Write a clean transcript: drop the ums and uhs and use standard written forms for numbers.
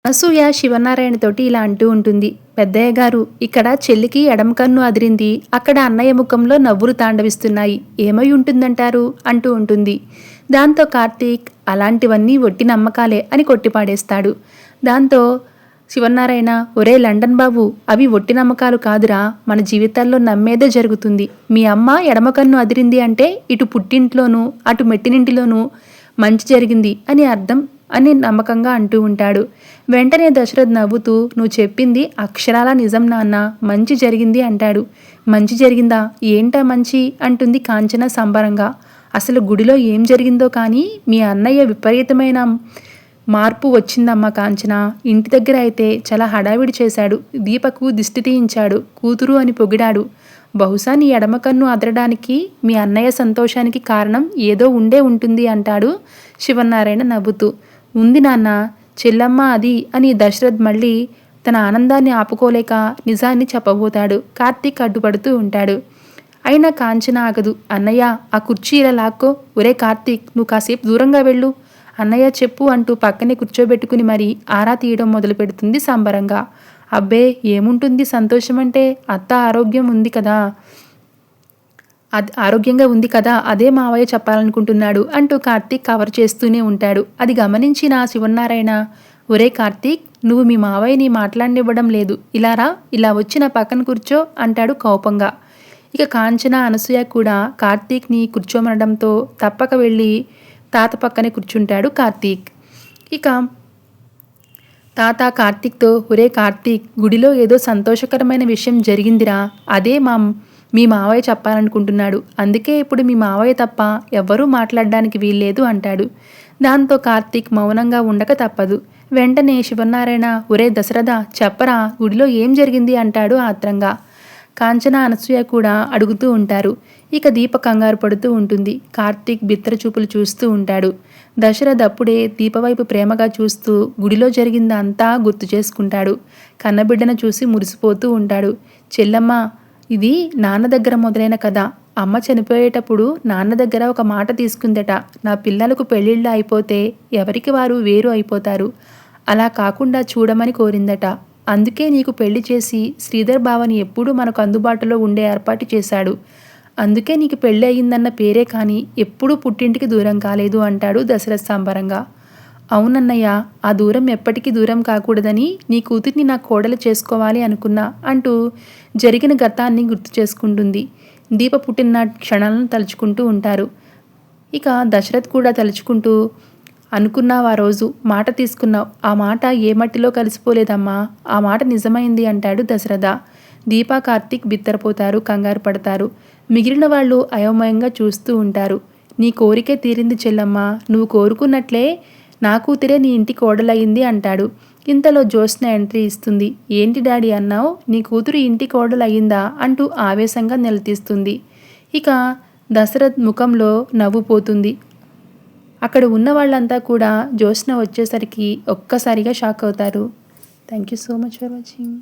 అనసూయ శివనారాయణతోటి ఇలా అంటూ ఉంటుంది. పెద్దయ్య గారు, ఇక్కడ చెల్లికి ఎడమ కన్ను అదిరింది, అక్కడ అన్నయ్య ముఖంలో నవ్వులు తాండవిస్తున్నాయి, ఏమై ఉంటుందంటారు అంటూ ఉంటుంది. దాంతో కార్తీక్ అలాంటివన్నీ ఒట్టి నమ్మకాలే అని కొట్టిపాడేస్తాడు. దాంతో శివనారాయణ, ఒరే లండన్ బాబు, అవి ఒట్టి నమ్మకాలు కాదురా, మన జీవితాల్లో నమ్మేదే జరుగుతుంది. మీ అమ్మ ఎడమ కన్ను అదిరింది అంటే ఇటు పుట్టింట్లోనూ అటు మెట్టినింటిలోనూ మంచి జరిగింది అని అర్థం అని నమ్మకంగా అంటూ ఉంటాడు. వెంటనే దశరథ్ నవ్వుతూ, నువ్వు చెప్పింది అక్షరాల నిజం నాన్న, మంచి జరిగింది అంటాడు. మంచి జరిగిందా? ఏంటా మంచి అంటుంది కాంచన సంబరంగా. అసలు గుడిలో ఏం జరిగిందో కానీ మీ అన్నయ్య విపరీతమైన మార్పు వచ్చిందమ్మా కాంచన. ఇంటి దగ్గర అయితే చాలా హడావిడి చేశాడు, దీపకు దిష్టి తీయించాడు, కూతురు అని పొగిడాడు. బహుశా నీ ఎడమ కన్ను అదరడానికి మీ అన్నయ్య సంతోషానికి కారణం ఏదో ఉండే ఉంటుంది అంటాడు శివనారాయణ నవ్వుతూ. ఉంది నాన్న, చెల్లమ్మ అది అని దశరథ్ మళ్ళీ తన ఆనందాన్ని ఆపుకోలేక నిజాన్ని చెప్పబోతాడు. కార్తీక్ అడ్డుపడుతూ ఉంటాడు. అయినా కాంచన ఆగదు. అన్నయ్య, ఆ కుర్చీ ఇలా లాక్కో. ఒరే కార్తీక్, నువ్వు కాసేపు దూరంగా వెళ్ళు. అన్నయ్య చెప్పు అంటూ పక్కనే కూర్చోబెట్టుకుని మరీ ఆరా తీయడం మొదలు పెడుతుంది సంబరంగా. అబ్బే, ఏముంటుంది సంతోషం అంటే, అత్త ఆరోగ్యంగా ఉంది కదా, అదే మావయ్య చెప్పాలనుకుంటున్నాడు అంటూ కార్తీక్ కవర్ చేస్తూనే ఉంటాడు. అది గమనించిన శివనారాయణ, ఒరే కార్తీక్, నువ్వు మీ మావయ్యని మాట్లాడనివ్వడం లేదు, ఇలా వచ్చి నా పక్కన కూర్చో అంటాడు కోపంగా. ఇక కాంచన అనసూయ కూడా కార్తీక్ని కూర్చోమనడంతో తప్పక వెళ్ళి తాత పక్కనే కూర్చుంటాడు కార్తీక్. ఇక తాత కార్తీక్తో, ఒరే కార్తీక్, గుడిలో ఏదో సంతోషకరమైన విషయం జరిగిందిరా, అదే మీ మావయ్య చెప్పాలనుకుంటున్నాడు, అందుకే ఇప్పుడు మీ మావయ్య తప్ప ఎవ్వరూ మాట్లాడడానికి వీల్లేదు అంటాడు. దాంతో కార్తీక్ మౌనంగా ఉండక తప్పదు. వెంటనే శివనారాయణ, ఒరే దశరథ, చెప్పరా, గుడిలో ఏం జరిగింది అంటాడు ఆత్రంగా. కాంచన అనసూయ కూడా అడుగుతూ ఉంటారు. ఇక దీప కంగారు పడుతూ ఉంటుంది. కార్తీక్ బిత్తర చూపులు చూస్తూ ఉంటాడు. దశరథ్ అప్పుడే దీపవైపు ప్రేమగా చూస్తూ గుడిలో జరిగిందంతా గుర్తు చేసుకుంటాడు. కన్నబిడ్డను చూసి మురిసిపోతూ ఉంటాడు. చెల్లమ్మ, ఇది నాన్న దగ్గర మొదలైన కథ. అమ్మ చనిపోయేటప్పుడు నాన్న దగ్గర ఒక మాట తీసుకుందట, నా పిల్లలకు పెళ్ళిళ్ళు అయిపోతే ఎవరికి వారు వేరు అయిపోతారు, అలా కాకుండా చూడమని కోరిందట. అందుకే నీకు పెళ్లి చేసి శ్రీధర్ బావని ఎప్పుడూ మనకు అందుబాటులో ఉండే ఏర్పాటు చేశాడు. అందుకే నీకు పెళ్ళి అయ్యిందన్న పేరే కానీ ఎప్పుడూ పుట్టింటికి దూరం కాలేదు అంటాడు దశరథ్ సంబరంగా. అవునన్నయ్య, ఆ దూరం ఎప్పటికీ దూరం కాకూడదని నీ కూతుర్ని నా కోడలు చేసుకోవాలి అనుకున్నా అంటూ జరిగిన గతాన్ని గుర్తు చేసుకుంటుంది. దీప పుట్టిన క్షణాలను తలుచుకుంటూ ఉంటారు. ఇక దశరథ్ కూడా తలుచుకుంటూ, అనుకున్నావు, ఆ రోజు మాట తీసుకున్నావు, ఆ మాట ఏ మట్టిలో కలిసిపోలేదమ్మా, ఆ మాట నిజమైంది అంటాడు దశరథ. దీపా కార్తీక్ బిత్తరపోతారు, కంగారు పడతారు. మిగిలిన వాళ్ళు అయోమయంగా చూస్తూ ఉంటారు. నీ కోరికే తీరింది చెల్లమ్మ, నువ్వు కోరుకున్నట్లే నా కూతురే నీ ఇంటి కోడలయ్యింది అంటాడు. ఇంతలో జ్యోత్స్న ఎంట్రీ ఇస్తుంది. ఏంటి డాడీ అన్నావు, నీ కూతురు ఇంటి కోడలయ్యిందా అంటూ ఆవేశంగా నిలదీస్తుంది. ఇక దశరథ్ ముఖంలో నవ్వు పోతుంది. అక్కడ ఉన్న వాళ్ళంతా కూడా జ్యోత్స్న వచ్చేసరికి ఒక్కసారిగా షాక్ అవుతారు. Thank you so much for watching.